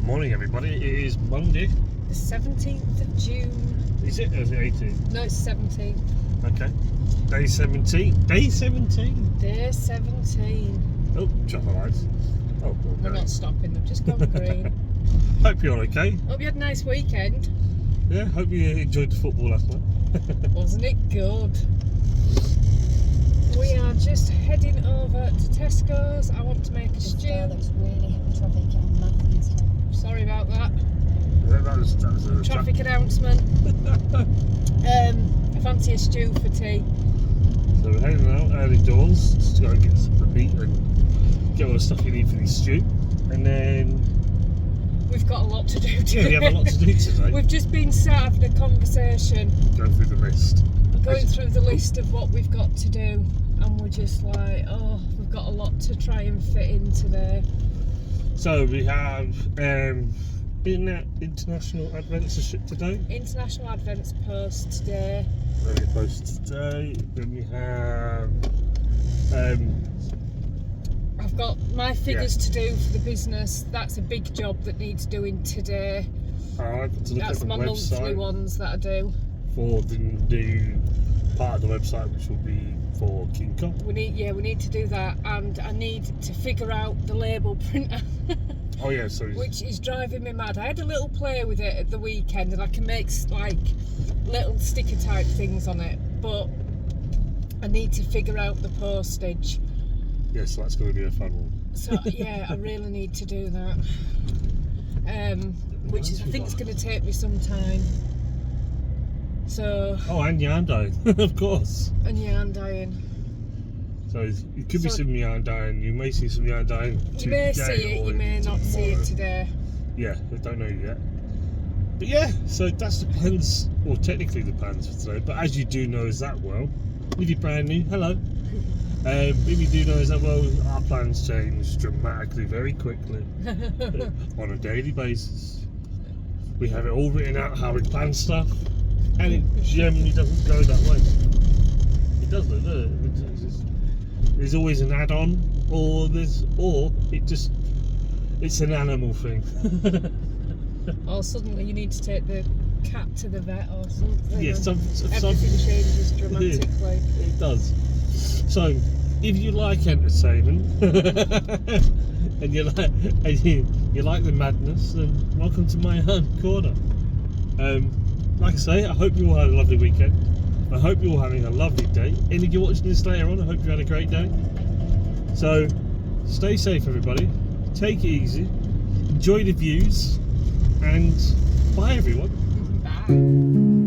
Morning everybody, it is Monday. The 17th of June. Is it? Or is it 18th? No, it's 17th. Okay. Day 17. Day 17? Day 17. Oh, traffic lights. Oh, We're not stopping, they've just gone green. Hope you're okay. Hope you had a nice weekend. Yeah, hope you enjoyed the football last night. Wasn't it good? We are just heading over to Tesco's. I want to make a stew. There's really heavy traffic on Manchester. Sorry about that. That was a Traffic announcement. I fancy a stew for tea. So we're heading out early doors just to go and get some meat and get all the stuff you need for the stew. And then We've got a lot to do today. yeah, we have a lot to do today. We've just been sat having a conversation, Going through the list. going through the list of what we've got to do, and we're just like, oh, we've got a lot to try and fit in today. So we have International Adventureship today. International Advents Post today. Ready to post today. Then we have I've got my figures to do for the business. That's a big job that needs doing today. I've got to look That's at the my monthly website ones that I do. for the new part of the website, which will be for King Kong. We need to do that, and I need to figure out the label printer. Oh yeah, so Which is driving me mad. I had a little play with it at the weekend, and I can make like little sticker type things on it, but I need to figure out the postage. yeah, so that's going to be a fun one. So yeah, I really need to do that. Which is, I think it's going to take me some time. So. Oh, and yarn dyeing, of course. And yarn dyeing. So it could be some yarn dyeing. You may see some yarn dyeing. You may see it, you may not see it today. Yeah, I don't know yet. But yeah, so that's the plans, or technically the plans for today. But as you do know as that well, if you're brand new, hello. If you do know as that well, our plans change dramatically, very quickly, on a daily basis. We have it all written out how we plan stuff, and it generally doesn't go that way. It doesn't, does it? There's always an add-on, or it's an animal thing. Or suddenly you need to take the cat to the vet or something. Yeah, everything changes dramatically. It does. So, if you like entertainment and you like the madness, then welcome to my corner. Like I say, I hope you all had a lovely weekend. I hope you're all having a lovely day. And if you're watching this later on, I hope you had a great day. So, stay safe, everybody. Take it easy. Enjoy the views. And bye, everyone. Bye.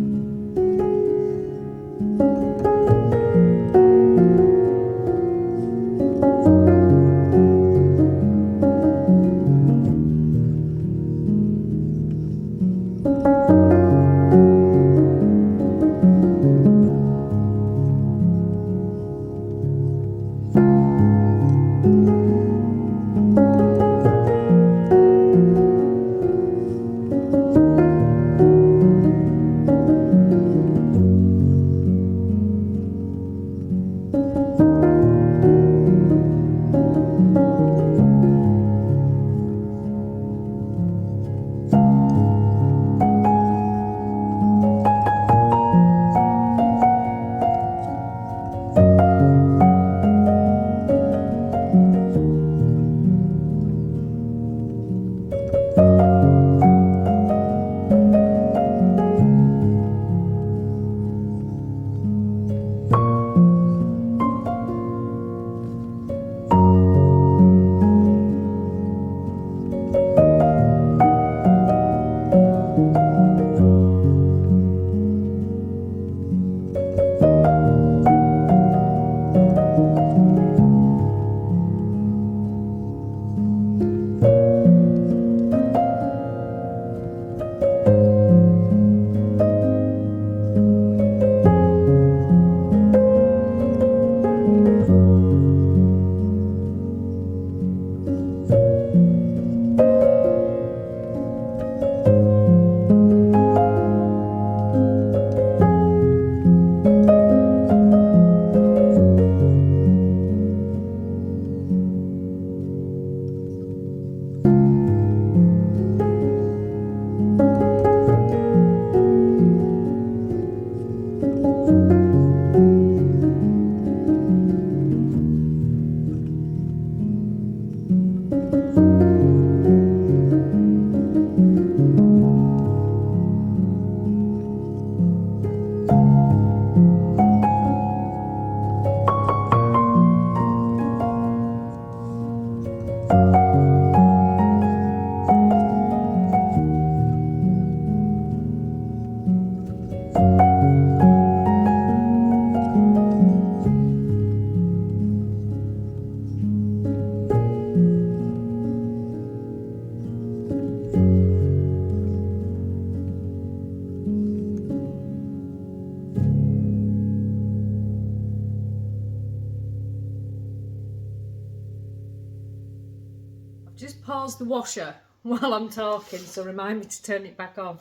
just pause the washer while I'm talking, so remind me to turn it back on.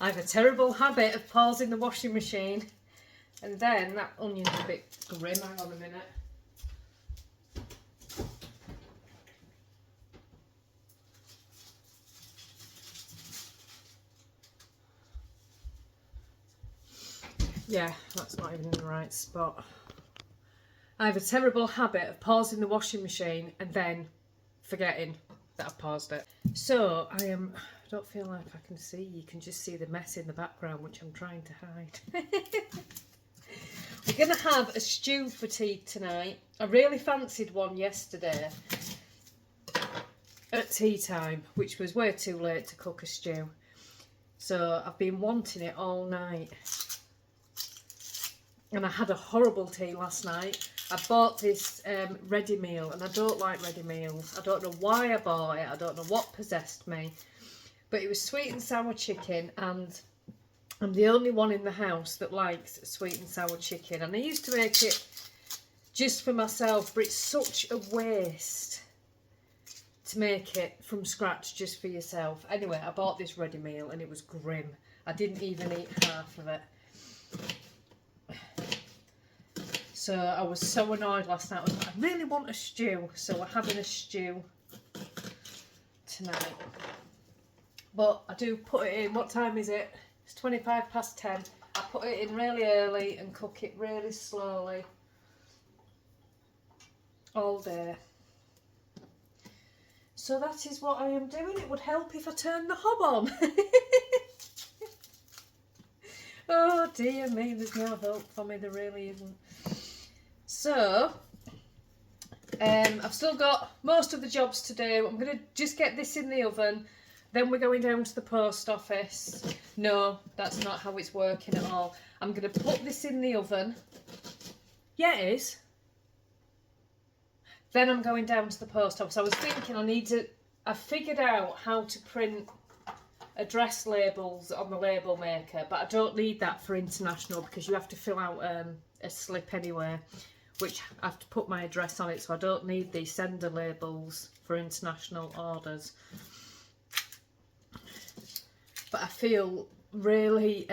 I have a terrible habit of pausing the washing machine, and then that onion's a bit grim. Hang on a minute. Yeah, that's not even in the right spot. I have a terrible habit of pausing the washing machine and then forgetting that I've paused it. So I don't feel like I can see. You can just see the mess in the background, which I'm trying to hide. We're going to have a stew for tea tonight. I really fancied one yesterday at tea time, which was way too late to cook a stew. So I've been wanting it all night. And I had a horrible tea last night. I bought this ready meal, and I don't like ready meals. I don't know why I bought it. I don't know what possessed me. But it was sweet and sour chicken, and I'm the only one in the house that likes sweet and sour chicken. And I used to make it just for myself, but it's such a waste to make it from scratch just for yourself. Anyway, I bought this ready meal, and it was grim. I didn't even eat half of it. So I was so annoyed last night. I was like, I really want a stew, so we're having a stew tonight. But I do put it in. What time is it? It's 25 past 10. I put it in really early and cook it really slowly all day. So that is what I am doing. It would help if I turned the hob on. Oh dear me, there's no hope for me, there really isn't. So, I've still got most of the jobs to do. I'm going to just get this in the oven. Then we're going down to the post office. No, that's not how it's working at all. I'm going to put this in the oven. Yeah, it is. Then I'm going down to the post office. I was thinking I figured out how to print address labels on the label maker, but I don't need that for international because you have to fill out a slip anyway, which I have to put my address on it, so I don't need these sender labels for international orders. But I feel really,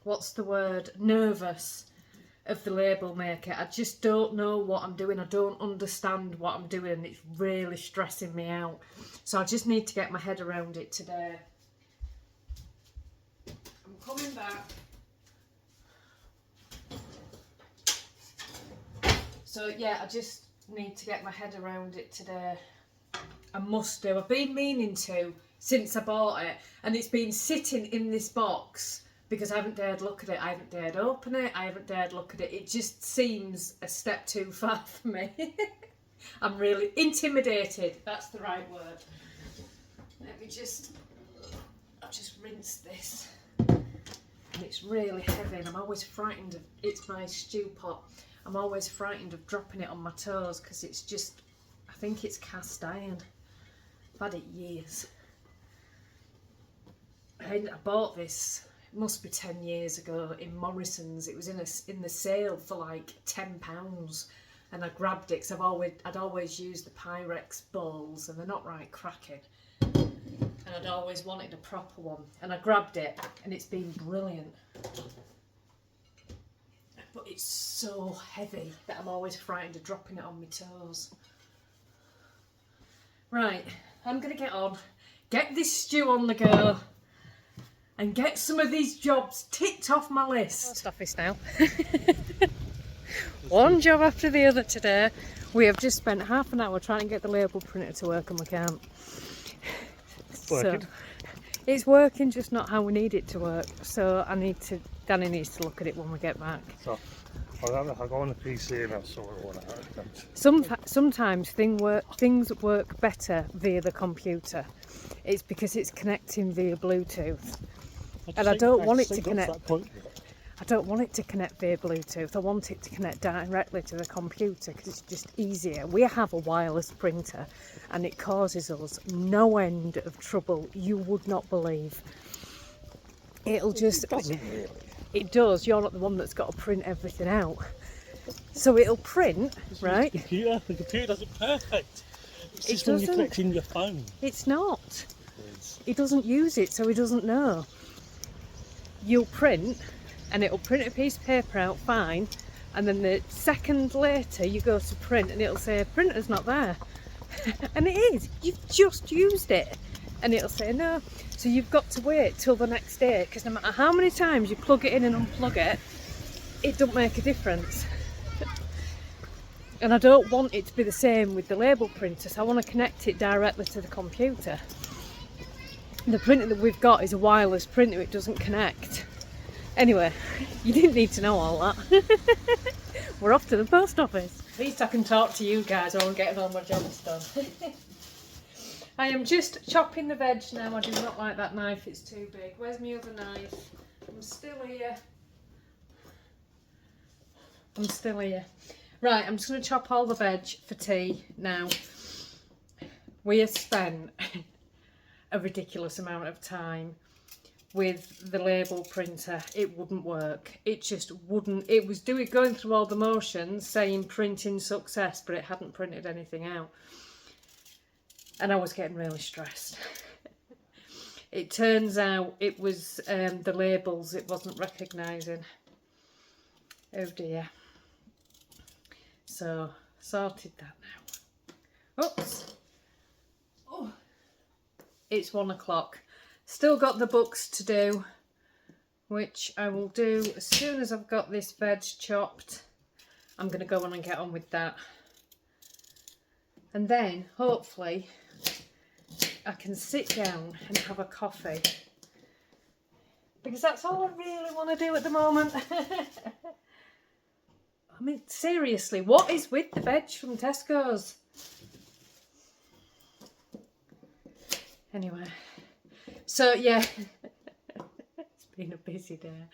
what's the word, nervous of the label maker. I just don't know what I'm doing. I don't understand what I'm doing, and it's really stressing me out. So I just need to get my head around it today. I'm coming back. So yeah, I just need to get my head around it today. I must do. I've been meaning to since I bought it, and it's been sitting in this box because I haven't dared look at it. I haven't dared open it. I haven't dared look at it. It just seems a step too far for me. I'm really intimidated. That's the right word. Let me I'll just rinse this. And it's really heavy, and I'm always frightened of, it's my stew pot. I'm always frightened of dropping it on my toes because it's just, I think it's cast iron. I've had it years. I bought this, it must be 10 years ago, in Morrison's. It was in the sale for like £10, and I grabbed it because I'd always used the Pyrex bowls, and they're not right cracking. And I'd always wanted a proper one, and I grabbed it, and it's been brilliant. But it's so heavy that I'm always frightened of dropping it on my toes. Right, I'm going to get this stew on the go, and get some of these jobs ticked off my list. Post office now. One job after the other today. We have just spent half an hour trying to get the label printer to work, and we can't. It's working. So, it's working, just not how we need it to work. So Danny needs to look at it when we get back. So I'll go on the PC and I'll sort it all out. Sometimes things work better via the computer. It's because it's connecting via Bluetooth. And I don't want it to connect. I don't want it to connect via Bluetooth. I want it to connect directly to the computer because it's just easier. We have a wireless printer, and it causes us no end of trouble. You would not believe. It'll just. It doesn't really. It does. You're not the one that's got to print everything out. So it'll print, right? The computer does it perfect. It's just when you're connecting your phone. It's not. He doesn't use it, so he doesn't know. You'll print, and it'll print a piece of paper out fine, and then the second later you go to print and it'll say printer's not there. And it is. You've just used it. And it'll say no. So you've got to wait till the next day, because no matter how many times you plug it in and unplug it, it don't make a difference. And I don't want it to be the same with the label printer, so I want to connect it directly to the computer. The printer that we've got is a wireless printer, it doesn't connect. Anyway, you didn't need to know all that. We're off to the post office. At least I can talk to you guys while I'm getting all my jobs done. I am just chopping the veg now. I do not like that knife, it's too big. Where's my other knife? I'm still here. Right, I'm just going to chop all the veg for tea now. We have spent a ridiculous amount of time with the label printer. It wouldn't work. It just wouldn't. It was going through all the motions saying printing success, but it hadn't printed anything out. And I was getting really stressed. It turns out it was the labels it wasn't recognising. Oh dear. So, sorted that now. Oops. Oh. It's 1 o'clock. Still got the books to do, which I will do as soon as I've got this veg chopped. I'm going to go on and get on with that. And then, hopefully, I can sit down and have a coffee. Because that's all I really want to do at the moment. I mean, seriously, what is with the veg from Tesco's? Anyway, so yeah, it's been a busy day.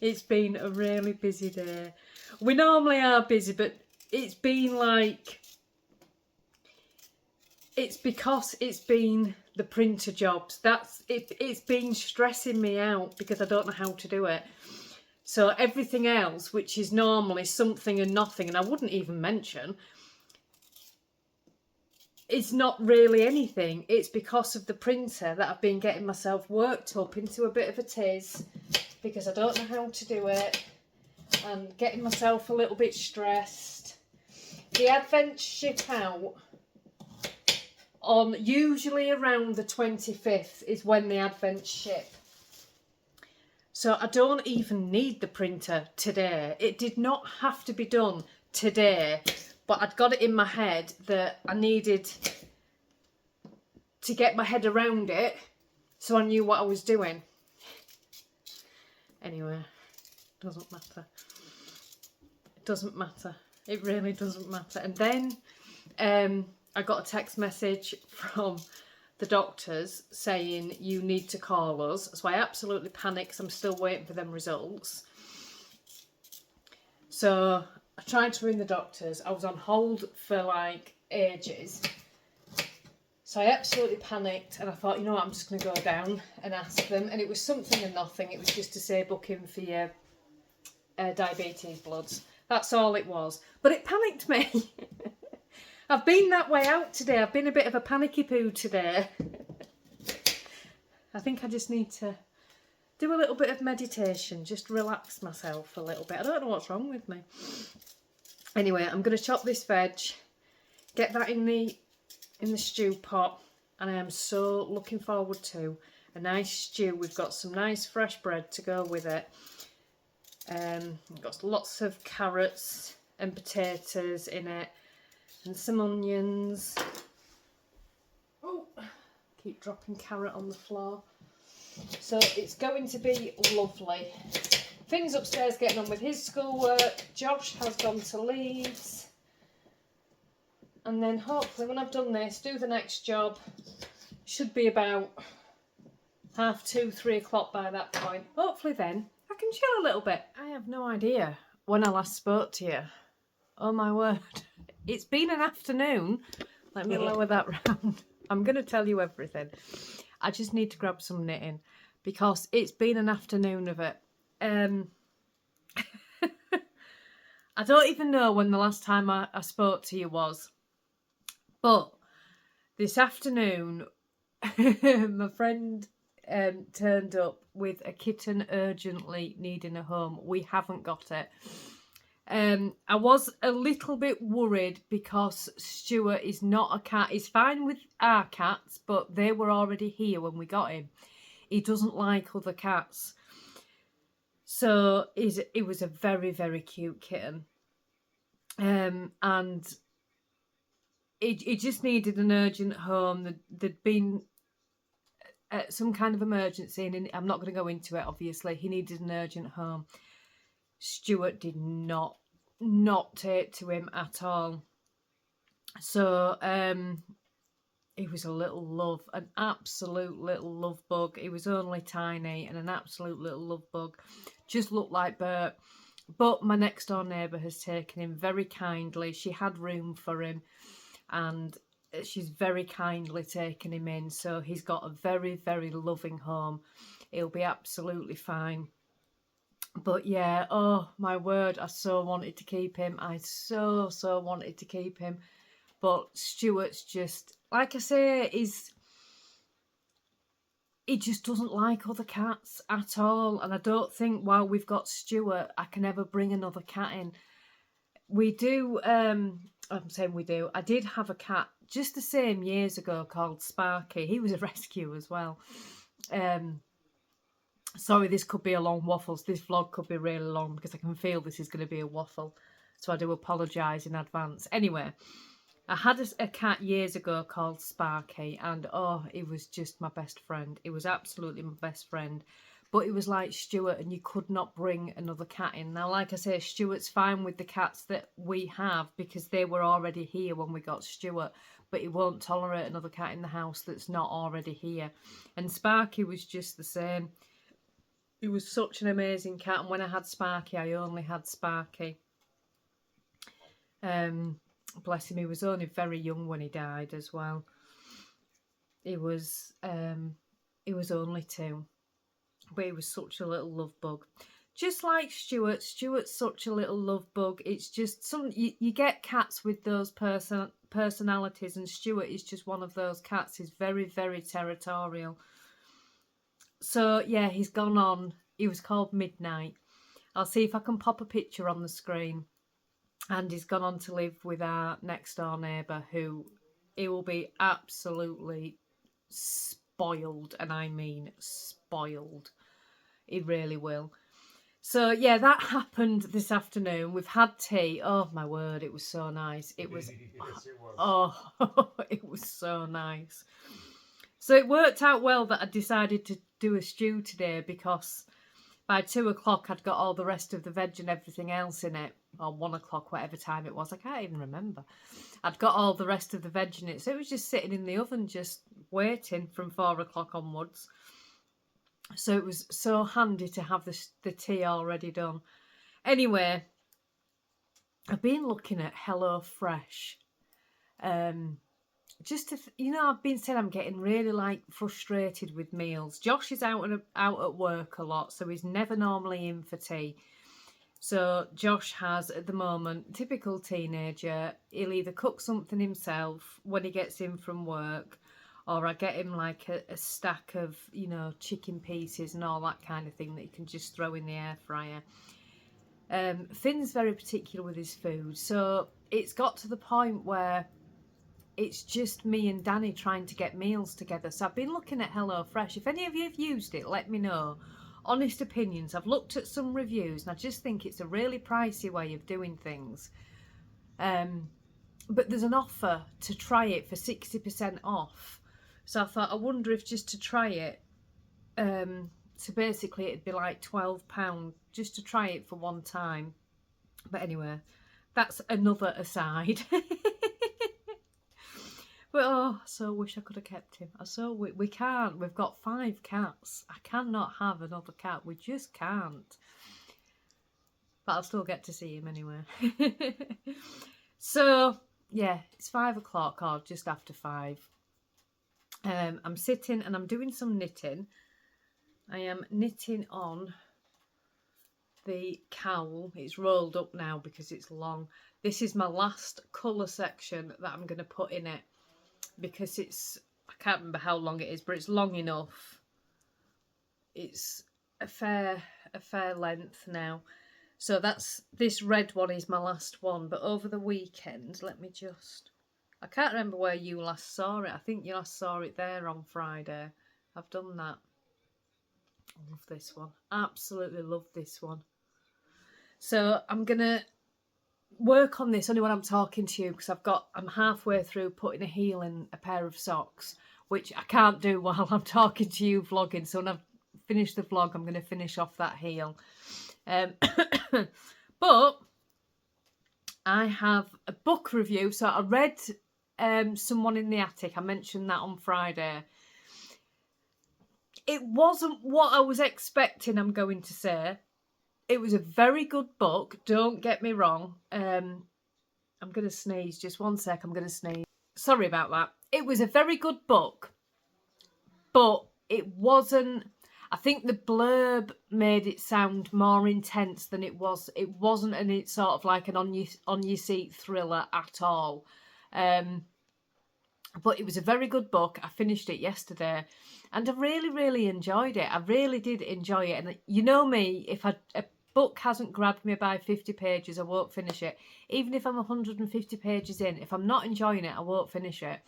It's been a really busy day. We normally are busy, but it's been like, it's because it's been the printer jobs. It's been stressing me out because I don't know how to do it. So everything else, which is normally something and nothing, and I wouldn't even mention, it's not really anything. It's because of the printer that I've been getting myself worked up into a bit of a tiz because I don't know how to do it and getting myself a little bit stressed. The Advent ship out on usually around the 25th is when the Advent ship. So I don't even need the printer today. It did not have to be done today, but I'd got it in my head that I needed to get my head around it so I knew what I was doing. Anyway, doesn't matter. It doesn't matter. It really doesn't matter. And then I got a text message from the doctors saying you need to call us. So I absolutely panicked because I'm still waiting for them results. So I tried to ring the doctors. I was on hold for like ages. So I absolutely panicked and I thought, you know what, I'm just going to go down and ask them. And it was something and nothing. It was just to say book in for your diabetes bloods. That's all it was. But it panicked me. I've been that way out today. I've been a bit of a panicky poo today. I think I just need to do a little bit of meditation, just relax myself a little bit. I don't know what's wrong with me. Anyway, I'm going to chop this veg, get that in the stew pot, and I am so looking forward to a nice stew. We've got some nice fresh bread to go with it. We've got lots of carrots and potatoes in it. And some onions. Oh, keep dropping carrot on the floor. So it's going to be lovely. Finn's upstairs getting on with his schoolwork. Josh has gone to Leeds. And then hopefully when I've done this, do the next job. Should be about 2:30, 3 o'clock by that point. Hopefully then I can chill a little bit. I have no idea when I last spoke to you. Oh my word. It's been an afternoon. Let me lower that round. I'm going to tell you everything. I just need to grab some knitting because it's been an afternoon of it. I don't even know when the last time I spoke to you was. But This afternoon, my friend turned up with a kitten urgently needing a home. We haven't got it. I was a little bit worried because Stuart is not a cat. He's fine with our cats, but they were already here when we got him. He doesn't like other cats. So it was a very, very cute kitten. And it just needed an urgent home. There'd been some kind of emergency, and I'm not going to go into it, obviously. He needed an urgent home. Stuart did not take to him at all. So he was a little love, an absolute little love bug. He was only tiny and an absolute little love bug. Just looked like Bert. But my next door neighbour has taken him very kindly. She had room for him, and she's very kindly taken him in. So he's got a very, very loving home. He'll be absolutely fine. But yeah, oh my word, I so wanted to keep him. I so wanted to keep him. But Stuart's just, like I say, he just doesn't like other cats at all. And I don't think while we've got Stuart, I can ever bring another cat in. We do, I'm saying we do. I did have a cat just the same years ago called Sparky. He was a rescue as well. Sorry, this could be a long waffle. This vlog could be really long because I can feel this is going to be a waffle. So I do apologise in advance. Anyway, I had a cat years ago called Sparky, and oh, he was just my best friend. It was absolutely my best friend. But it was like Stuart, and you could not bring another cat in. Now, like I say, Stuart's fine with the cats that we have because they were already here when we got Stuart. But he won't tolerate another cat in the house that's not already here. And Sparky was just the same. He was such an amazing cat, and when I had Sparky, I only had Sparky. Bless him, he was only very young when he died as well. He was only 2, but he was such a little love bug. Just like Stuart, Stuart's such a little love bug. It's just you get cats with those personalities, and Stuart is just one of those cats. He's very, very territorial. So yeah, he's gone on. He was called Midnight. I'll see if I can pop a picture on the screen. And he's gone on to live with our next door neighbour, who he will be absolutely spoiled, and I mean spoiled. He really will. So yeah, that happened this afternoon. We've had tea. Oh my word, it was so nice. It was, Yes, it was. oh, it was so nice. So it worked out well that I decided to do a stew today because by 2 o'clock I'd got all the rest of the veg and everything else in it. Or 1 o'clock, whatever time it was. I can't even remember. I'd got all the rest of the veg in it. So it was just sitting in the oven, just waiting from 4 o'clock onwards. So it was so handy to have the tea already done. Anyway, I've been looking at HelloFresh. Just to, I've been saying I'm getting really like frustrated with meals. Josh is out at work a lot, so he's never normally in for tea. So Josh has at the moment, typical teenager, he'll either cook something himself when he gets in from work, or I get him like a stack of, chicken pieces and all that kind of thing that he can just throw in the air fryer. Finn's very particular with his food, so it's got to the point where it's just me and Danny trying to get meals together. So I've been looking at HelloFresh. If any of you have used it, let me know. Honest opinions. I've looked at some reviews and I just think it's a really pricey way of doing things. But there's an offer to try it for 60% off. So I thought, I wonder if just to try it, so basically it'd be like £12 just to try it for one time. But anyway, that's another aside. But oh, I so wish I could have kept him. We can't. We've got 5 cats. I cannot have another cat. We just can't. But I'll still get to see him anyway. So yeah, it's 5 o'clock or just after 5. I'm sitting and I'm doing some knitting. I am knitting on the cowl. It's rolled up now because it's long. This is my last colour section that I'm going to put in it. because I can't remember how long it is, but it's long enough. It's a fair length now. So this red one is my last one. But over the weekend, I can't remember where you last saw it. I think you last saw it there on Friday. I've done that. I love this one. Absolutely love this one. So I'm going to work on this only when I'm talking to you, because I'm halfway through putting a heel in a pair of socks, which I can't do while I'm talking to you vlogging. So when I've finished the vlog, I'm going to finish off that heel. But I have a book review. So I read Someone in the Attic. I mentioned that on Friday. It wasn't what I was expecting, I'm going to say. It was a very good book, don't get me wrong. I'm going to sneeze, just one sec, I'm going to sneeze. Sorry about that. It was a very good book, but it wasn't... I think the blurb made it sound more intense than it was. It wasn't it's sort of like an on-your-seat thriller at all. But it was a very good book. I finished it yesterday and I really, really enjoyed it. I really did enjoy it. And you know me, if a book hasn't grabbed me by 50 pages, I won't finish it. Even if I'm 150 pages in, if I'm not enjoying it, I won't finish it.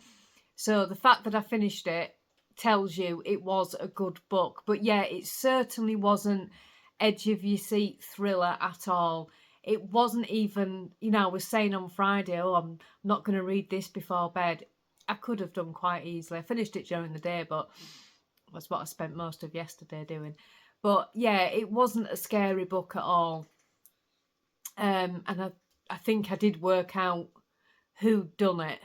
So the fact that I finished it tells you it was a good book. But yeah, it certainly wasn't edge of your seat thriller at all. It wasn't even, you know, I was saying on Friday, oh, I'm not going to read this before bed. I could have done quite easily. I finished it during the day, but that's what I spent most of yesterday doing. But yeah, it wasn't a scary book at all. And I think I did work out who'd done it.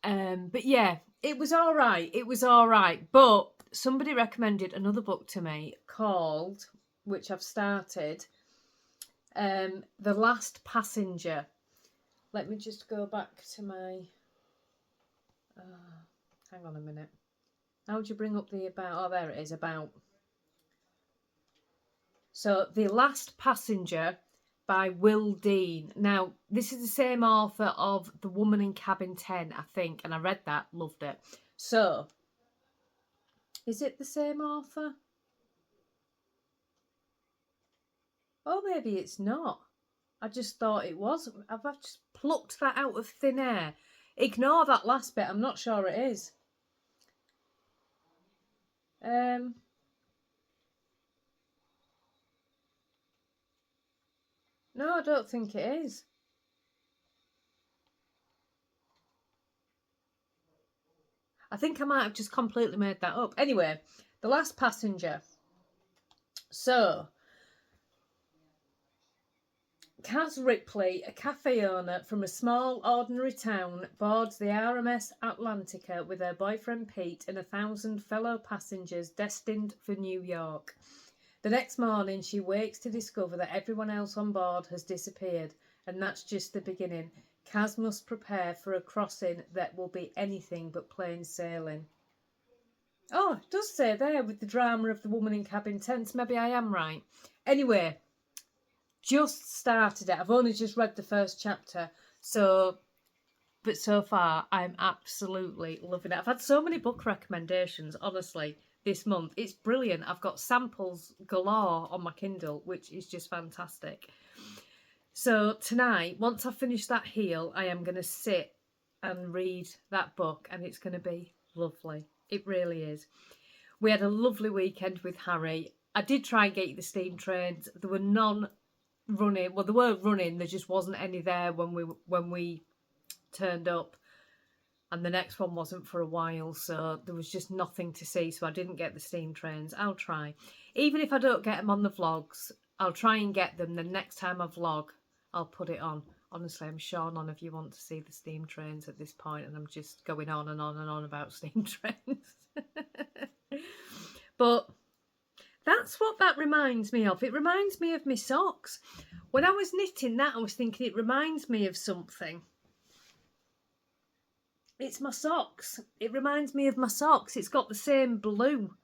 But yeah, it was all right. It was all right. But somebody recommended another book to me called, which I've started, The Last Passenger. Let me just go back to my... hang on a minute. How would you bring up the about? Oh, there it is, about. So, The Last Passenger by Will Dean. Now, this is the same author of The Woman in Cabin 10, I think, and I read that, loved it. So, is it the same author? Oh, maybe it's not. I just thought it was. I've just plucked that out of thin air. Ignore that last bit, I'm not sure it is. No, I don't think it is. I think I might have just completely made that up. Anyway, The Last Passenger. So, Kaz Ripley, a cafe owner from a small, ordinary town, boards the RMS Atlantica with her boyfriend Pete and 1,000 fellow passengers destined for New York. The next morning, she wakes to discover that everyone else on board has disappeared, and that's just the beginning. Kaz must prepare for a crossing that will be anything but plain sailing. Oh, it does say there with the drama of The Woman in Cabin 10. Maybe I am right. Anyway, just started it. I've only just read the first chapter, but so far I'm absolutely loving it. I've had so many book recommendations, honestly, this month. It's brilliant. I've got samples galore on my Kindle, which is just fantastic. So tonight, once I've finished that heel, I am going to sit and read that book, and it's going to be lovely. It really is. We had a lovely weekend with Harry. I did try and get you the steam trains. There were none running. Well, they were running. There just wasn't any there when we turned up. And the next one wasn't for a while, so there was just nothing to see. So I didn't get the steam trains. I'll try. Even if I don't get them on the vlogs, I'll try and get them. The next time I vlog, I'll put it on. Honestly, I'm sure none of you want to see the steam trains at this point, and I'm just going on and on and on about steam trains. But that's what that reminds me of. It reminds me of my socks. When I was knitting that, I was thinking it reminds me of something. It's my socks. It reminds me of my socks. It's got the same blue.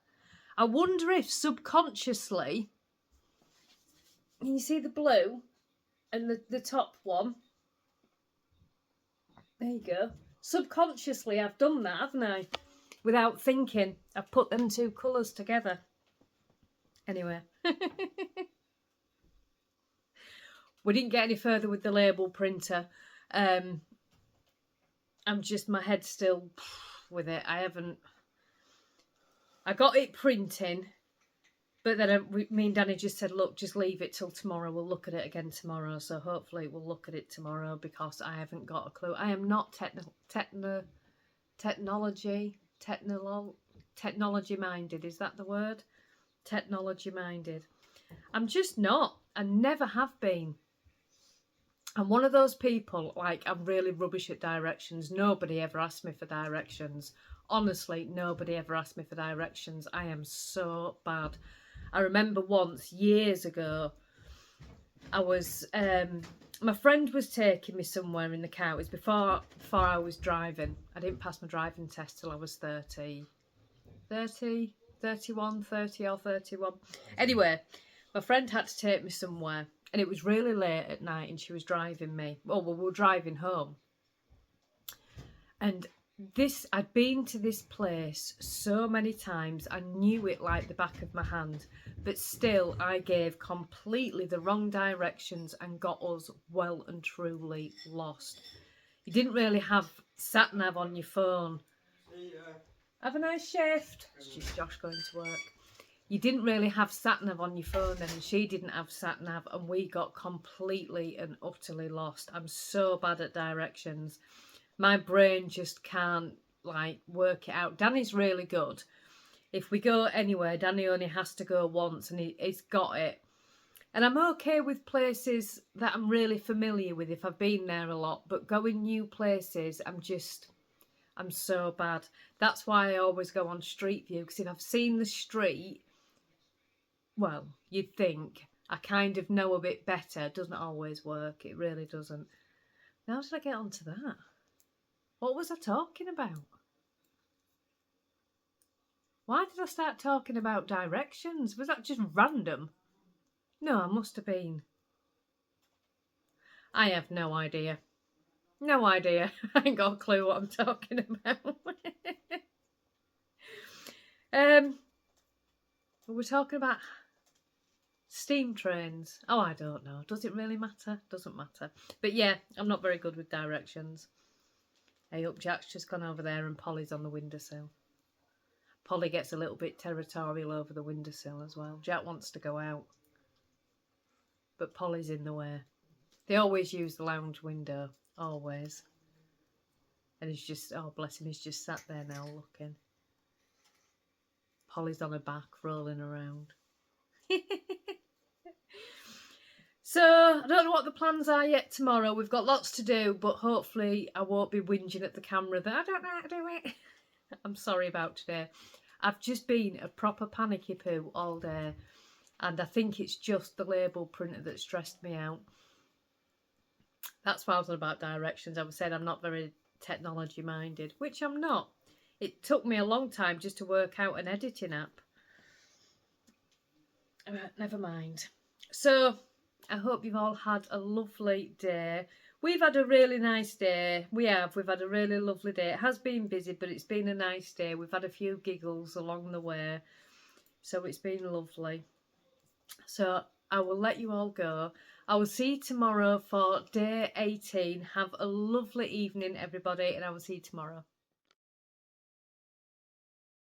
I wonder if subconsciously, you see the blue and the top one? There you go. Subconsciously, I've done that, haven't I? Without thinking, I've put them two colours together. Anyway. We didn't get any further with the label printer. I'm just, my head's still with it. I got it printing, but then me and Danny just said, look, just leave it till tomorrow. We'll look at it again tomorrow. So hopefully we'll look at it tomorrow, because I haven't got a clue. I am not technology minded. Is that the word? Technology minded. I'm just not. I never have been. I'm one of those people, like, I'm really rubbish at directions. Nobody ever asked me for directions. Honestly, nobody ever asked me for directions. I am so bad. I remember once, years ago, I was, my friend was taking me somewhere in the car. It was before I was driving. I didn't pass my driving test till I was 30 or 31. Anyway, my friend had to take me somewhere. And it was really late at night, and she was driving me. Oh, well, we were driving home. And I'd been to this place so many times. I knew it like the back of my hand. But still, I gave completely the wrong directions and got us well and truly lost. You didn't really have sat-nav on your phone. Have a nice shift. It's just Josh going to work. You didn't really have sat-nav on your phone then, and she didn't have sat-nav, and we got completely and utterly lost. I'm so bad at directions. My brain just can't, like, work it out. Danny's really good. If we go anywhere, Danny only has to go once, and he's got it. And I'm okay with places that I'm really familiar with if I've been there a lot, but going new places, I'm so bad. That's why I always go on Street View, because if I've seen the street, well, you'd think I kind of know a bit better. It doesn't always work. It really doesn't. How did I get onto that? What was I talking about? Why did I start talking about directions? Was that just random? No, I must have been. I have no idea. No idea. I ain't got a clue what I'm talking about. We're talking about steam trains. Oh, I don't know. Does it really matter? Doesn't matter. But yeah, I'm not very good with directions. Hey, up, Jack's just gone over there and Polly's on the windowsill. Polly gets a little bit territorial over the windowsill as well. Jack wants to go out, but Polly's in the way. They always use the lounge window, always. And he's just, oh bless him, he's just sat there now looking. Polly's on her back, rolling around. So, I don't know what the plans are yet tomorrow. We've got lots to do, but hopefully I won't be whinging at the camera that I don't know how to do it. I'm sorry about today. I've just been a proper panicky poo all day, and I think it's just the label printer that stressed me out. That's why I was on about directions. I was saying I'm not very technology minded, which I'm not. It took me a long time just to work out an editing app. Never mind. So, I hope you've all had a lovely day. We've had a really nice day. We've had a really lovely day. It has been busy, but it's been a nice day. We've had a few giggles along the way. So it's been lovely. So I will let you all go. I will see you tomorrow for day 18. Have a lovely evening, everybody, and I will see you tomorrow.